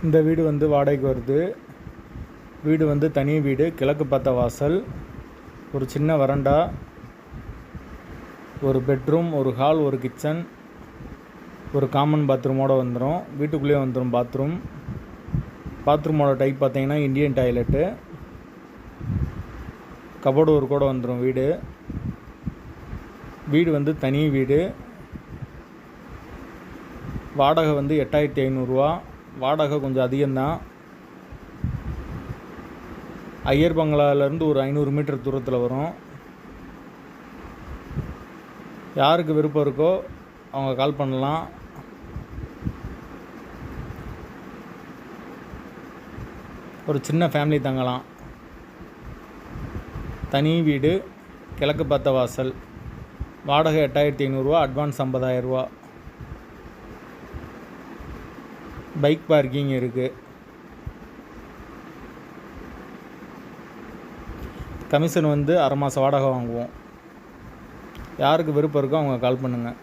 இந்த வீடு வந்து வாடகைக்கு வருது. வீடு வந்து தனி வீடு, கிழக்கு பார்த்த வாசல், ஒரு சின்ன வரண்டா, ஒரு பெட்ரூம், ஒரு ஹால், ஒரு கிச்சன், ஒரு காமன் பாத்ரூமோடு வந்துடும். வீட்டுக்குள்ளேயே வந்துடும் பாத்ரூம். பாத்ரூமோட டைப் பார்த்தீங்கன்னா இந்தியன் டாய்லெட்டு. கபோர்டு ஒரு கூட வந்துடும். வீடு வந்து தனி வீடு. வாடகை வந்து 8500 வாடகை கொஞ்சம் அதிகம்தான். ஐயர் பங்களாலேருந்து ஒரு 500 மீட்டர் தூரத்தில் வரும். யாருக்கு விருப்பம் இருக்கோ அவங்க கால் பண்ணலாம். ஒரு சின்ன ஃபேமிலி தங்கலாம். தனி வீடு, கிழக்கு பார்த்த வாசல், வாடகை 8500, அட்வான்ஸ் 50000. பைக் பார்க்கிங் இருக்குது. கமிஷன் வந்து 1/2 மாத வாடகை வாங்குவோம். யாருக்கு விருப்பம் இருக்கோ அவங்க கால் பண்ணுங்கள்.